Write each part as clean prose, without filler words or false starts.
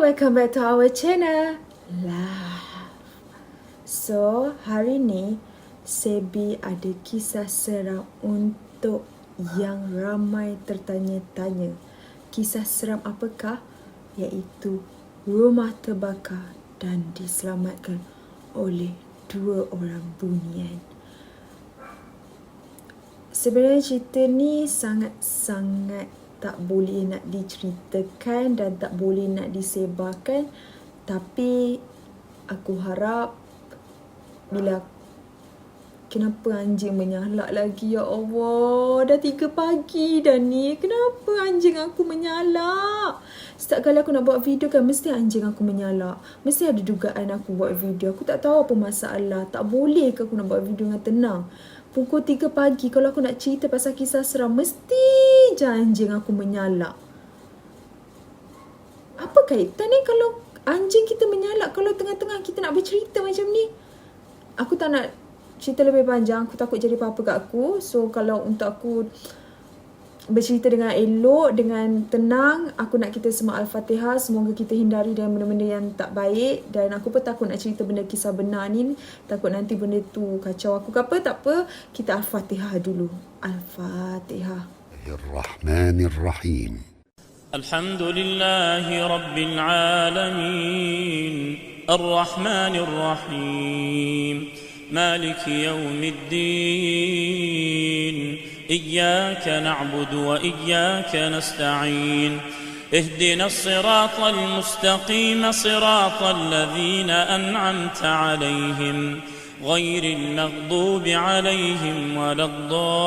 welcome back to our channel Love. So, hari ni Sebi ada kisah seram untuk yang ramai tertanya-tanya. Kisah seram apakah? Iaitu rumah terbakar dan diselamatkan oleh 2 orang bunian. Sebenarnya cerita ni sangat-sangat tak boleh nak diceritakan dan tak boleh nak disebarkan. Tapi aku harap kenapa anjing menyalak lagi, ya Allah. Dah 3 pagi dah ni. Kenapa anjing aku menyalak? Setiap kali aku nak buat video kan, mesti anjing aku menyalak. Mesti ada dugaan aku buat video. Aku tak tahu apa masalah. Tak boleh ke aku nak buat video dengan tenang? Pukul 3 pagi kalau aku nak cerita pasal kisah seram, mesti je anjing aku menyalak. Apa kaitan ni kalau anjing kita menyalak kalau tengah-tengah kita nak bercerita macam ni? Aku tak nak cerita lebih panjang. Aku takut jadi apa-apa kat aku. So kalau untuk aku bercerita dengan elok, dengan tenang, aku nak kita semua Al-Fatihah. Semoga kita hindari dengan benda-benda yang tak baik. Dan aku pun takut nak cerita benda kisah benar ni. Takut nanti benda tu kacau aku ke apa. Tak apa, kita Al-Fatihah dulu. Al-Fatihah. Bismillahirrahmanirrahim. Alhamdulillahi Rabbil Alamin. Ar-Rahmanir-Rahim. Maliki Yawmiddin. إياك نعبد وإياك نستعين اهدنا الصراط المستقيم صراط الذين أنعمت عليهم غير المغضوب عليهم ولا الضالين.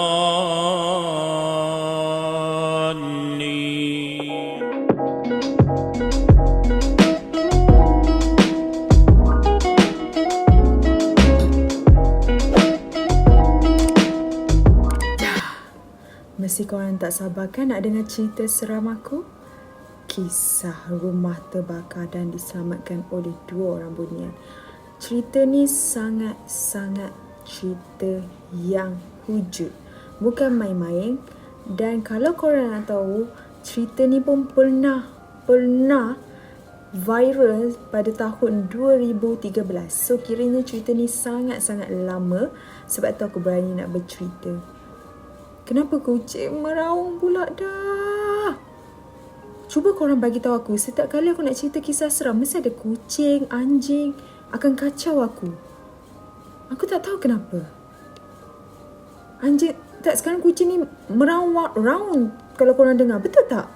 Mesti korang tak sabar kan nak dengar cerita seram aku? Kisah rumah terbakar dan diselamatkan oleh 2 orang bunian. Cerita ni sangat-sangat cerita yang wujud. Bukan main-main. Dan kalau korang nak tahu, cerita ni pun pernah viral pada tahun 2013. So kiranya cerita ni sangat-sangat lama. Sebab tu aku berani nak bercerita. Kenapa kucing meraung pula dah? Cuba korang bagi tahu aku, setiap kali aku nak cerita kisah seram, mesti ada kucing, anjing akan kacau aku. Aku tak tahu kenapa. Sekarang kucing ni meraung kalau korang dengar, betul tak?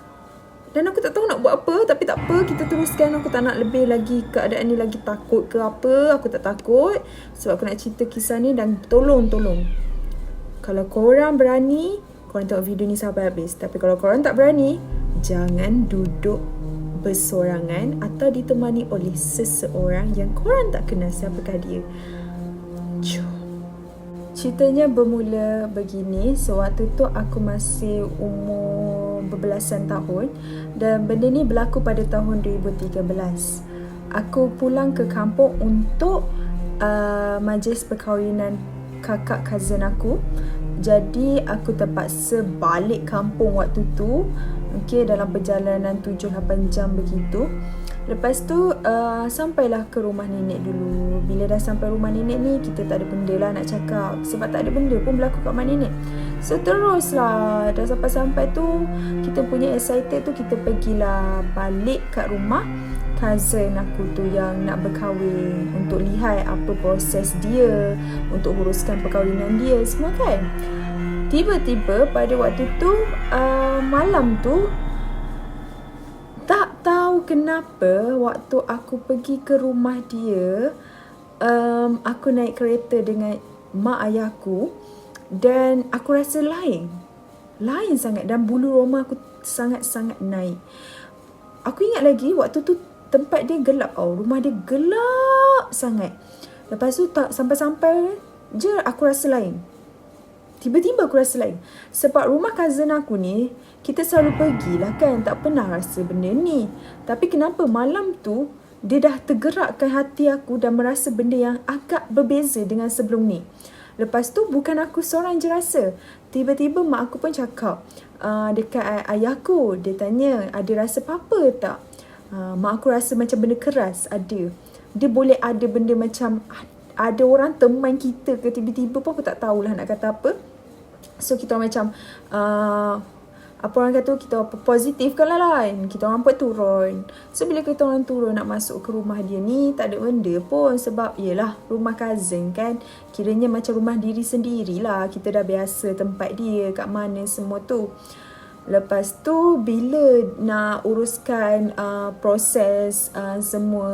Dan aku tak tahu nak buat apa, tapi tak apa, kita teruskan. Aku tak nak lebih lagi keadaan ni lagi takut ke apa. Aku tak takut sebab aku nak cerita kisah ni. Dan tolong kalau korang berani, korang tengok video ni sampai habis. Tapi kalau korang tak berani, jangan duduk bersorangan atau ditemani oleh seseorang yang korang tak kenal siapakah dia. Jom. Ceritanya bermula begini. Sewaktu tu aku masih umur berbelasan tahun. Dan benda ni berlaku pada tahun 2013. Aku pulang ke kampung untuk majlis perkahwinan kakak cousin aku. Jadi aku terpaksa balik kampung waktu tu. Okay, dalam perjalanan 7-8 jam begitu. Lepas tu sampailah ke rumah nenek dulu. Bila dah sampai rumah nenek ni, kita tak ada benda lah nak cakap. Sebab tak ada benda pun berlaku kat rumah nenek. So teruslah. Dah sampai-sampai tu, kita punya excited tu, kita pergilah balik kat rumah cousin aku tu yang nak berkahwin, untuk lihat apa proses dia, untuk uruskan perkahwinan dia semua kan. Tiba-tiba pada waktu tu malam tu, tak tahu kenapa waktu aku pergi ke rumah dia, aku naik kereta dengan mak ayahku dan aku rasa lain sangat dan bulu roma aku sangat-sangat naik. Aku ingat lagi waktu tu tempat dia gelap. Rumah dia gelap sangat. Lepas tu tak sampai-sampai je aku rasa lain. Tiba-tiba aku rasa lain. Sebab rumah cousin aku ni, kita selalu pergilah kan. Tak pernah rasa benda ni. Tapi kenapa malam tu, dia dah tergerakkan hati aku dan merasa benda yang agak berbeza dengan sebelum ni. Lepas tu bukan aku seorang je rasa. Tiba-tiba mak aku pun cakap dekat ayahku. Dia tanya, ada rasa apa-apa tak? Mak aku rasa macam benda keras ada. Dia boleh ada benda macam ada orang teman kita ke tiba-tiba pun aku tak tahulah nak kata apa. So kita orang macam apa orang kata, kita positifkan lah kan. Kita orang buat turun. So bila kita orang turun nak masuk ke rumah dia ni, tak ada benda pun. Sebab yelah rumah cousin kan, kiranya macam rumah diri sendirilah. Kita dah biasa tempat dia kat mana semua tu. Lepas tu bila nak uruskan proses semua,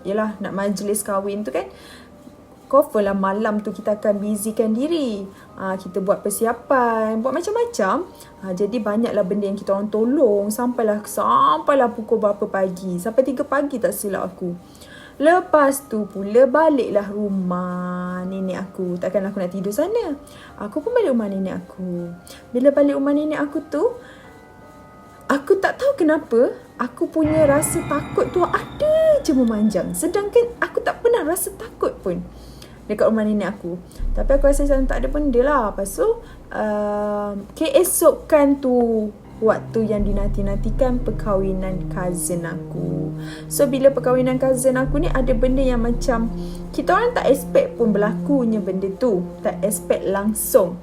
yelah nak majlis kahwin tu kan, confirm lah malam tu kita akan busykan diri. Kita buat persiapan, buat macam-macam. Jadi banyaklah benda yang kita orang tolong sampailah pukul berapa pagi. Sampai 3 pagi tak silap aku. Lepas tu pula baliklah rumah nenek aku. Takkan aku nak tidur sana. Aku pun balik rumah nenek aku. Bila balik rumah nenek aku tu, aku tak tahu kenapa aku punya rasa takut tu ada je memanjang. Sedangkan aku tak pernah rasa takut pun dekat rumah nenek aku. Tapi aku rasa macam tak ada benda lah. Lepas tu keesokan tu waktu yang dinanti-nantikan perkahwinan cousin aku. So bila perkahwinan cousin aku ni ada benda yang macam kita orang tak expect pun berlakunya benda tu. Tak expect langsung.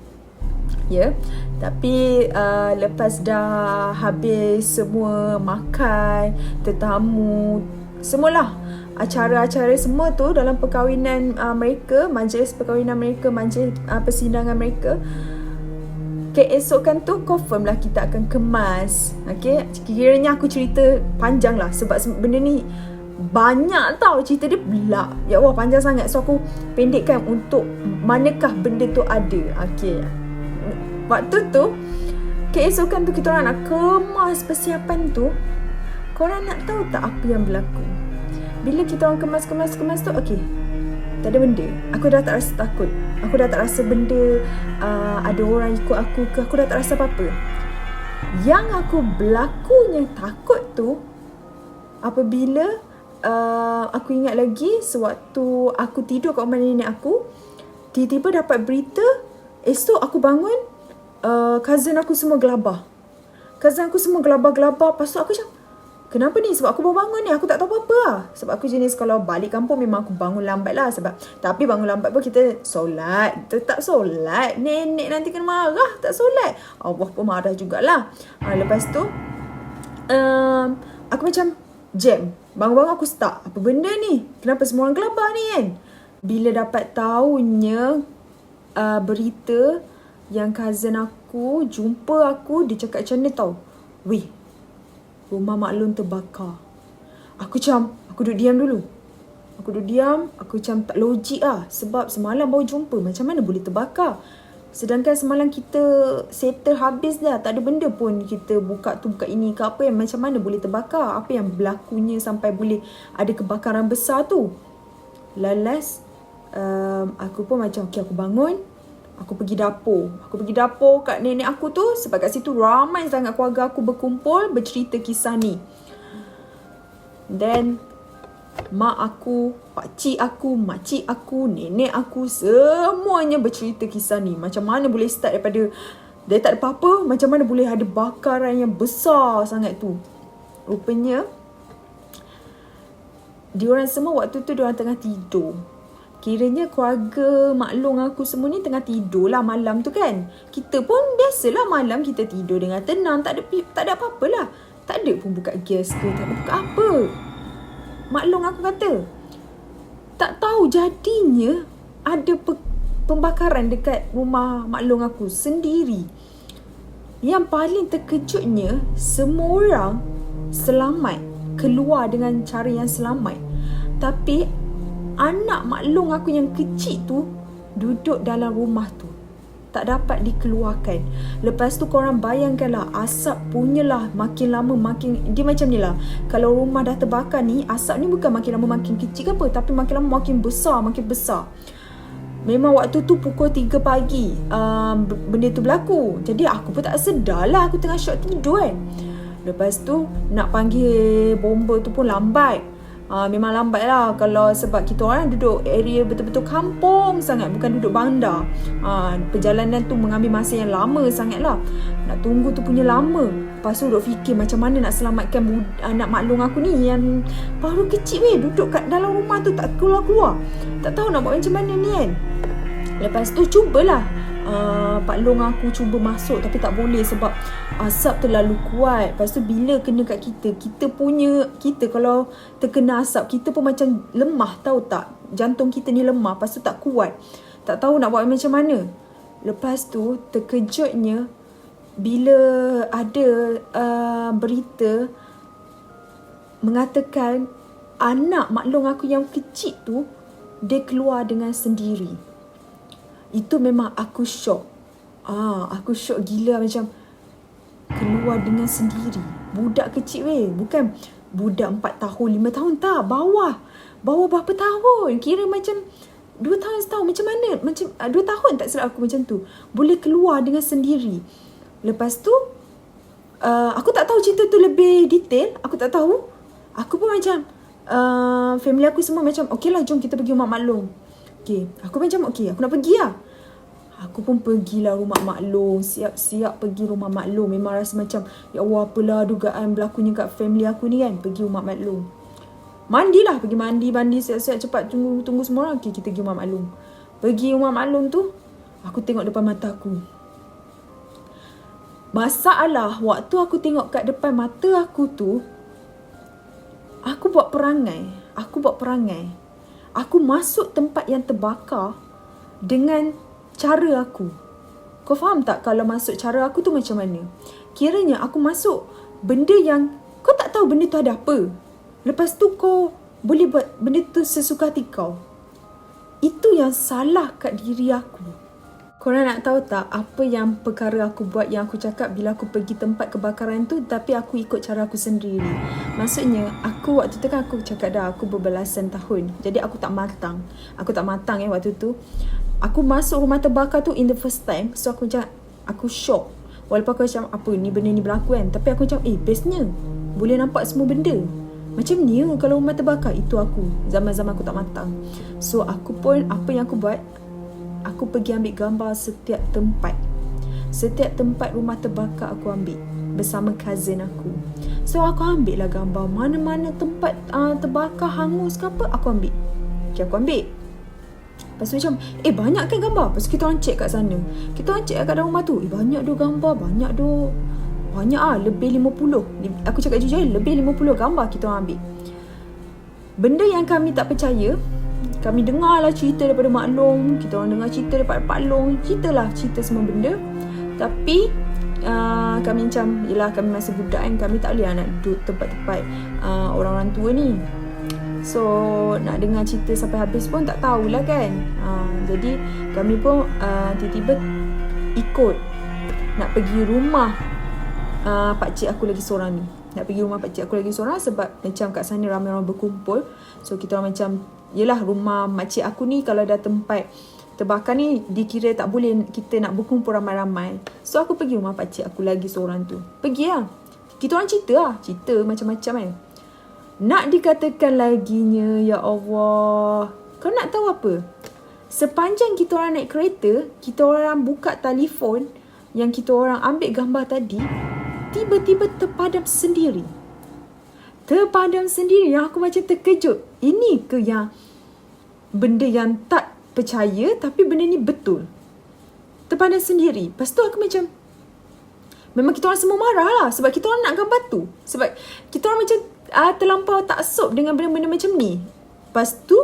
Ya. Tapi lepas dah habis semua makan, tetamu, semualah acara-acara semua tu dalam perkahwinan mereka, majlis perkahwinan mereka, majlis persidangan mereka, keesokan tu confirm lah kita akan kemas. Okay, kiranya aku cerita panjang lah sebab benda ni banyak tau, cerita dia belak. Ya Allah, panjang sangat. So aku pendekkan untuk manakah benda tu ada. Okay, waktu tu keesokan tu kita orang nak kemas persiapan tu. Korang nak tahu tak apa yang berlaku? Bila kita orang kemas tu, okay, tak ada benda. Aku dah tak rasa takut. Aku dah tak rasa benda ada orang ikut aku ke. Aku dah tak rasa apa-apa. Yang aku berlakunya takut tu apabila aku ingat lagi sewaktu aku tidur kat rumah nenek aku, tiba-tiba dapat berita. Esok aku bangun, cousin aku semua gelabah. Lepas tu aku macam, kenapa ni? Sebab aku baru bangun ni, aku tak tahu apa-apa lah. Sebab aku jenis kalau balik kampung memang aku bangun lambat lah. Tapi bangun lambat pun kita solat. Tetap solat. Nenek nanti kena marah tak solat. Allah pun marah jugalah. Lepas tu aku macam jam. Bangun-bangun aku stuck. Apa benda ni? Kenapa semua orang gelabah ni kan? Bila dapat tahunya berita yang cousin aku jumpa aku, dia cakap macam ni tau. Weh, rumah Mak Long terbakar. Aku duduk diam dulu. Aku macam tak logik lah. Sebab semalam baru jumpa, macam mana boleh terbakar? Sedangkan semalam kita settle habis dah. Tak ada benda pun kita buka tu, buka ini ke apa, yang macam mana boleh terbakar? Apa yang berlakunya sampai boleh ada kebakaran besar tu? Last, aku pun macam, okay, aku bangun. Aku pergi dapur kat nenek aku tu. Sebab kat situ ramai sangat keluarga aku berkumpul bercerita kisah ni. Then mak aku, pakcik aku, makcik aku, nenek aku, semuanya bercerita kisah ni. Macam mana boleh start daripada dia tak ada apa-apa, macam mana boleh ada bakaran yang besar sangat tu. Rupanya diorang semua waktu tu diorang tengah tidur. Kiranya keluarga Mak Long aku semua ni tengah tidur lah malam tu kan. Kita pun biasalah malam kita tidur dengan tenang. Tak ada apa-apa lah. Tak ada pun buka gas ke, tak ada buka apa. Mak Long aku kata, tak tahu jadinya ada pembakaran dekat rumah Mak Long aku sendiri. Yang paling terkejutnya, semua orang selamat, keluar dengan cara yang selamat. Tapi anak Mak Long aku yang kecil tu duduk dalam rumah tu, tak dapat dikeluarkan. Lepas tu korang bayangkanlah, asap punyalah makin lama makin, dia macam ni lah. Kalau rumah dah terbakar ni, asap ni bukan makin lama makin kecil ke apa, tapi makin lama makin besar. Memang waktu tu pukul 3 pagi benda tu berlaku. Jadi aku pun tak sedar lah, aku tengah syok tidur kan. Lepas tu nak panggil bomba tu pun lambat. Memang lambat lah. Kalau sebab kita orang duduk area betul-betul kampung sangat, bukan duduk bandar. Perjalanan tu mengambil masa yang lama sangat lah. Nak tunggu tu punya lama. Lepas tu duk fikir macam mana nak selamatkan anak maklum aku ni yang baru kecil duduk kat dalam rumah tu tak keluar-keluar. Tak tahu nak buat macam mana ni kan. Lepas tu cubalah Pak Long aku cuba masuk tapi tak boleh sebab asap terlalu kuat. Lepas tu bila kena kat kita kalau terkena asap, kita pun macam lemah, tahu tak? Jantung kita ni lemah, lepas tu tak kuat. Tak tahu nak buat macam mana. Lepas tu terkejutnya bila ada berita mengatakan anak maklum aku yang kecil tu dia keluar dengan sendiri. Itu memang aku syok. Aku syok gila, macam keluar dengan sendiri. Budak kecil bukan budak 4 tahun, 5 tahun tak. Bawah berapa tahun. Kira macam 2 tahun setahun. Macam mana? Macam 2 tahun tak silap aku macam tu. Boleh keluar dengan sendiri. Lepas tu aku tak tahu cerita tu lebih detail. Aku tak tahu. Aku pun macam family aku semua macam okey lah, jom kita pergi rumah maklum. Okay. Aku macam okey, aku nak pergi lah. Aku pun pergilah rumah maklum. Siap-siap pergi rumah maklum. Memang rasa macam ya Allah, apalah dugaan berlakunya kat family aku ni kan. Pergi rumah maklum. Mandilah, pergi mandi siap-siap cepat tunggu semua orang. Okay, kita pergi rumah maklum. Pergi rumah maklum tu, aku tengok depan mata aku. Masalah waktu aku tengok kat depan mata aku tu, aku buat perangai. Aku masuk tempat yang terbakar dengan cara aku. Kau faham tak kalau masuk cara aku tu macam mana? Kiranya aku masuk benda yang kau tak tahu benda tu ada apa. Lepas tu kau boleh buat benda tu sesuka hati kau. Itu yang salah kat diri aku. Korang nak tahu tak apa yang perkara aku buat yang aku cakap bila aku pergi tempat kebakaran tu tapi aku ikut cara aku sendiri. Maksudnya aku waktu tu kan aku cakap dah aku berbelasan tahun. Jadi aku tak matang. Waktu tu. Aku masuk rumah terbakar tu in the first time. So aku macam aku shock. Walaupun aku macam apa ni benda ni berlaku kan. Tapi aku macam bestnya boleh nampak semua benda. Macam ni kalau rumah terbakar. Itu aku. Zaman-zaman aku tak matang. So aku pun apa yang aku buat, aku pergi ambil gambar setiap tempat. Setiap tempat rumah terbakar aku ambil bersama cousin aku. So aku ambil lah gambar mana-mana tempat terbakar, hangus ke apa, aku ambil. Okay, aku ambil. Lepas tu macam banyak kan gambar. Lepas tu kita orang check kat sana. Kita orang check kat dalam rumah tu, banyak doh gambar. Banyak lebih 50. Aku cakap jujur, lebih 50 gambar kita orang ambil. Benda yang kami tak percaya, kami dengar lah cerita daripada Mak Long. Kita orang dengar cerita daripada Pak Long. Cerita semua benda. Tapi kami macam, yelah kami masih budak kan. Kami tak boleh nak duduk tempat-tempat orang-orang tua ni. So nak dengar cerita sampai habis pun tak tahulah kan. Jadi kami pun tiba-tiba ikut nak pergi rumah pakcik aku lagi seorang ni. Nak pergi rumah pakcik aku lagi seorang sebab macam kat sana ramai orang berkumpul. So kita orang macam, yelah rumah makcik aku ni kalau dah tempat terbakar ni dikira tak boleh kita nak berkumpul ramai-ramai. So aku pergi rumah pakcik aku lagi seorang tu. Pergi lah. Kita orang cerita macam-macam kan. Nak dikatakan laginya, ya Allah. Kau nak tahu apa? Sepanjang kita orang naik kereta, kita orang buka telefon yang kita orang ambil gambar tadi, tiba-tiba terpadam sendiri. Yang aku macam terkejut. Ini ke yang benda yang tak percaya tapi benda ni betul. Terpadam sendiri. Lepas tu aku macam, memang kita orang semua marah lah sebab kita orang nak gambar tu. Sebab kita orang macam terlampau taksub dengan benda-benda macam ni. Lepas tu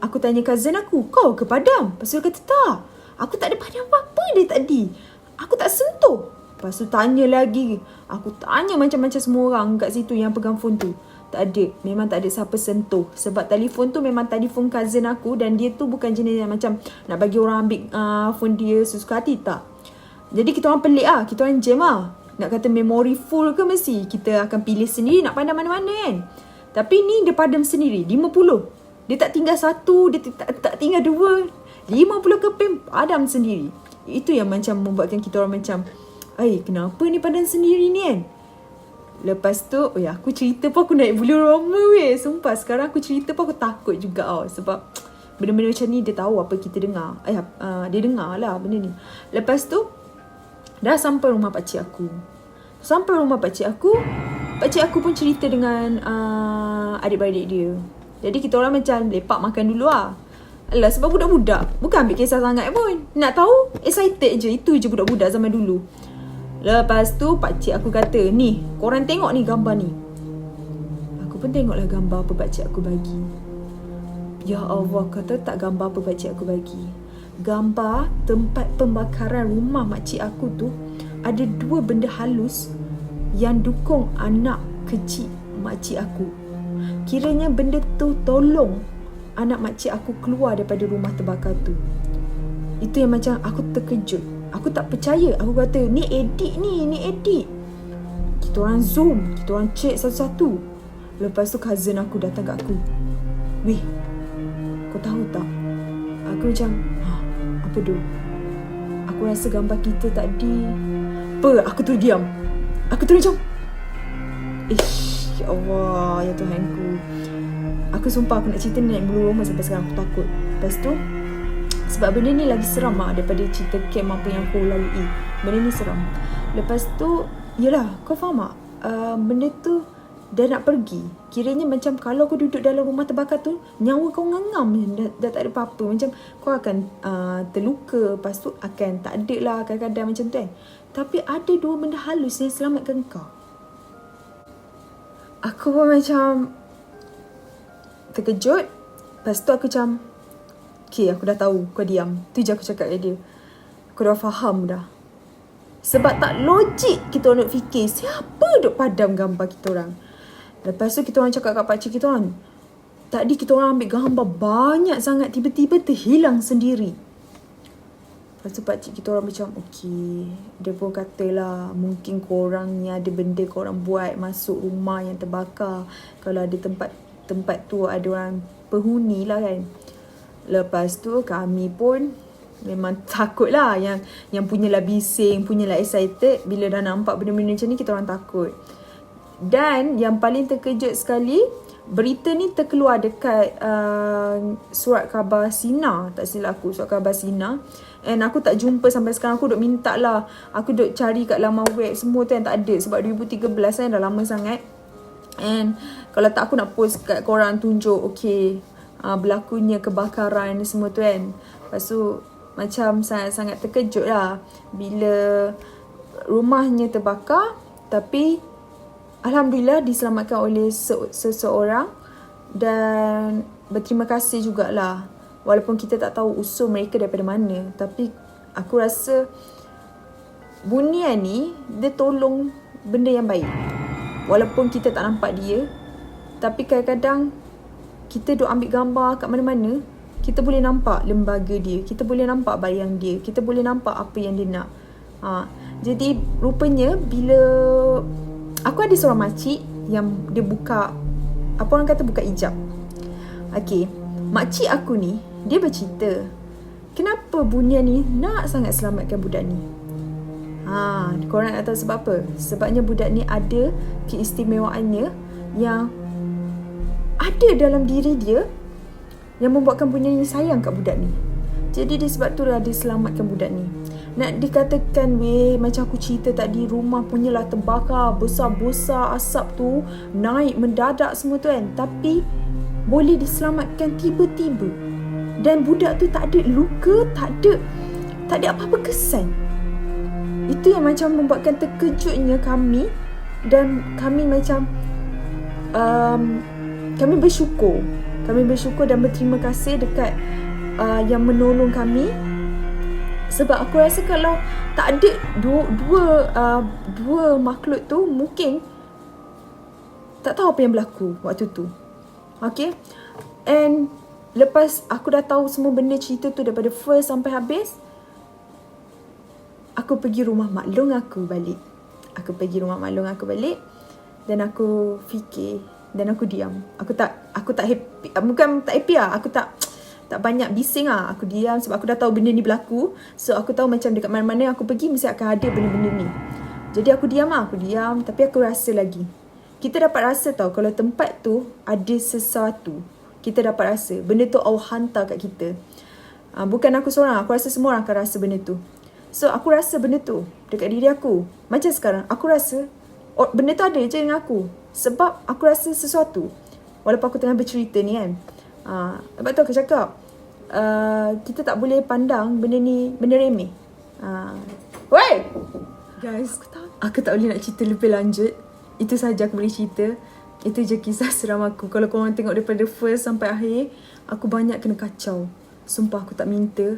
aku tanya cousin aku, kau ke padam? Lepas tu dia kata tak, aku tak ada padam apa-apa dia tadi. Aku tak sentuh. Lepas tu tanya lagi. Aku tanya macam-macam semua orang kat situ yang pegang phone tu. Tak ada. Memang tak ada siapa sentuh. Sebab telefon tu memang telefon cousin aku. Dan dia tu bukan jenis yang macam nak bagi orang ambil phone dia sesuka hati. Tak. Jadi kita orang pelik lah. Kita orang jam lah. Nak kata memory full ke mesti kita akan pilih sendiri nak padam mana-mana kan. Tapi ni dia padam sendiri 50. Dia tak tinggal 1, dia tak tinggal 2, 50 keping padam sendiri. Itu yang macam membuatkan kita orang macam, kenapa ni padam sendiri ni kan. Lepas tu aku cerita pun aku naik bulu roma Sumpah sekarang aku cerita pun aku takut juga sebab benda-benda macam ni dia tahu apa kita dengar. Dia dengar lah benda ni. Lepas tu dah sampai rumah pakcik aku. Sampai rumah pakcik aku pun cerita dengan adik-beradik dia. Jadi kita orang macam lepak makan dulu lah. Alah, sebab budak-budak bukan ambil kisah sangat pun. Nak tahu, excited je. Itu je budak-budak zaman dulu. Lepas tu pakcik aku kata, ni korang tengok ni gambar ni. Aku pun tengoklah gambar apa pakcik aku bagi. Ya Allah, kata tak gambar apa pakcik aku bagi. Gambar tempat pembakaran rumah makcik aku tu ada 2 benda halus yang dukung anak kecil makcik aku. Kiranya benda tu tolong anak makcik aku keluar daripada rumah terbakar tu. Itu yang macam aku terkejut. Aku tak percaya. Aku kata, ni edit ni edit. Kita orang zoom, kita orang check satu-satu. Lepas tu cousin aku datang kat aku. Weh, kau tahu tak? Aku macam, apa tu? Aku rasa gambar kita tadi. Apa? Aku tu diam. Aku tu macam, ya Allah, ya Tuhanku. Aku sumpah aku nak cerita ni naik bulu rumah sampai sekarang aku takut. Lepas tu, sebab benda ni lagi seram daripada cerita camp apa yang aku lalui. Benda ni seram. Lepas tu, yelah, kau faham tak? Benda tu dah nak pergi. Kiranya macam kalau kau duduk dalam rumah terbakar tu, nyawa kau ngangam, dah tak ada apa-apa. Macam kau akan terluka. Lepas tu akan tak ada lah kadang-kadang macam tu kan. Tapi ada 2 benda halus yang selamatkan kau. Aku pun macam terkejut. Lepas tu aku macam, okay, aku dah tahu kau diam. Tu je aku cakap kat dia. Aku dah faham dah. Sebab tak logik kita orang nak fikir siapa duk padam gambar kita orang. Lepas tu kita orang cakap kat pakcik kita orang, tadi kita orang ambil gambar banyak sangat, tiba-tiba terhilang sendiri. Lepas tu pakcik kita orang macam, okey. Dia pun katalah, mungkin korang ni ada benda korang buat masuk rumah yang terbakar. Kalau ada tempat tu ada orang penghuni lah kan. Lepas tu kami pun memang takut lah. Yang punyalah bising, punyalah excited. Bila dah nampak benda-benda macam ni, kita orang takut. Dan yang paling terkejut sekali, berita ni terkeluar dekat surat khabar Sina. Tak silap aku, surat khabar Sina. And aku tak jumpa sampai sekarang. Aku duk minta lah. Aku duk cari kat laman web semua tu yang tak ada. Sebab 2013 kan, dah lama sangat. And kalau tak aku nak post kat korang tunjuk, okay, berlakunya kebakaran ni semua tu kan. Lepas tu macam sangat-sangat terkejut lah bila rumahnya terbakar. Tapi alhamdulillah diselamatkan oleh seseorang. Dan berterima kasih jugalah. Walaupun kita tak tahu usul mereka daripada mana. Tapi aku rasa bunian ni dia tolong benda yang baik. Walaupun kita tak nampak dia, tapi kadang-kadang kita duk ambil gambar kat mana-mana, kita boleh nampak lembaga dia, kita boleh nampak bayang dia, kita boleh nampak apa yang dia nak. Jadi rupanya bila aku ada seorang makcik yang dia buka, apa orang kata, buka hijab. Okay, makcik aku ni dia bercerita kenapa bunian ni nak sangat selamatkan budak ni. Korang nak tahu sebab apa? Sebabnya budak ni ada keistimewaannya yang ada dalam diri dia yang membuatkan bunian ni sayang kat budak ni. Jadi dia sebab tu dia selamatkan budak ni. Nak dikatakan macam aku cerita tadi, rumah punyalah terbakar, besar-besar asap tu naik mendadak semua tu kan. Tapi boleh diselamatkan tiba-tiba. Dan budak tu tak ada luka, tak ada apa-apa kesan. Itu yang macam membuatkan terkejutnya kami. Dan kami macam kami bersyukur. Kami bersyukur dan berterima kasih dekat yang menolong kami. Sebab aku rasa kalau tak ada dua makhluk tu, mungkin tak tahu apa yang berlaku waktu tu. Okay. And lepas aku dah tahu semua benda cerita tu daripada first sampai habis, aku pergi rumah maklum aku balik. Dan aku fikir dan aku diam. Aku tak happy. Bukan tak happy lah. Aku tak banyak bising lah. Aku diam sebab aku dah tahu benda ni berlaku. So aku tahu macam dekat mana-mana aku pergi mesti akan ada benda-benda ni. Jadi aku diam. Tapi aku rasa lagi. Kita dapat rasa tau kalau tempat tu ada sesuatu. Kita dapat rasa. Benda tu Allah hantar kat kita. Bukan aku seorang. Aku rasa semua orang akan rasa benda tu. So aku rasa benda tu dekat diri aku. Macam sekarang aku rasa benda tu ada je dengan aku. Sebab aku rasa sesuatu. Walaupun aku tengah bercerita ni kan. Sebab tu aku cakap kita tak boleh pandang benda ni benda remeh. Woi guys, aku tak boleh nak cerita lebih lanjut. Itu sahaja aku boleh cerita. Itu je kisah seram aku. Kalau korang tengok daripada first sampai akhir, aku banyak kena kacau. Sumpah aku tak minta.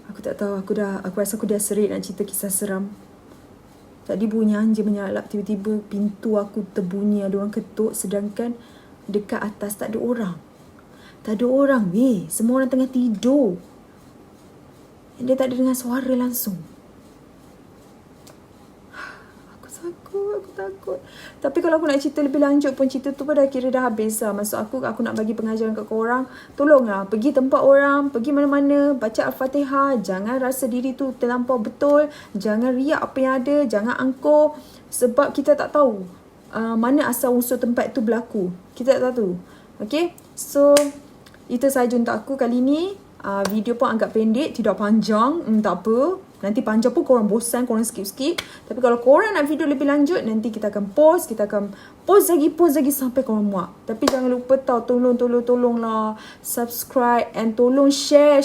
Aku tak tahu, aku rasa aku dah serik nak cerita kisah seram. Tadi bunyi anjing menyalak, tiba-tiba pintu aku terbunyi ada orang ketuk, sedangkan dekat atas tak ada orang. Tak ada orang weh, semua orang tengah tidur. Dia tak ada dengar suara langsung. Aku takut. Tapi kalau aku nak cerita lebih lanjut pun, cerita tu pun dah kira dah habis lah. Maksud aku nak bagi pengajaran kat korang. Tolonglah pergi tempat orang, pergi mana-mana, baca Al-Fatihah. Jangan rasa diri tu terlampau betul. Jangan riak apa yang ada. Jangan angkuh. Sebab kita tak tahu mana asal unsur tempat tu berlaku. Kita tak tahu. Okay, so itu sahaja untuk aku kali ni. Video pun agak pendek, tidak panjang. Tak apa. Nanti panjang pun korang bosan, korang skip-skip. Tapi kalau korang nak video lebih lanjut, nanti kita akan post. Kita akan post lagi sampai korang muak. Tapi jangan lupa tolonglah subscribe and tolong share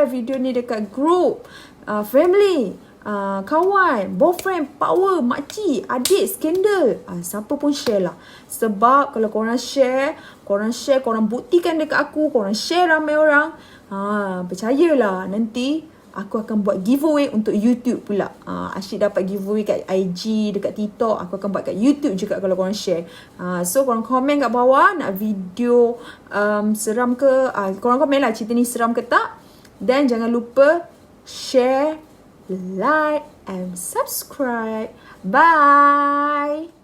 video ni dekat group, family, kawan, boyfriend, power, makcik, adik, skandal. Siapa pun share lah. Sebab kalau korang share, korang buktikan dekat aku, korang share ramai orang. Percayalah, nanti aku akan buat giveaway untuk YouTube pula. Asyik dapat giveaway kat IG, dekat TikTok. Aku akan buat kat YouTube juga kalau korang share. So korang komen kat bawah nak video seram ke. Korang komen lah cerita ni seram ke tak. Dan jangan lupa share, like and subscribe. Bye.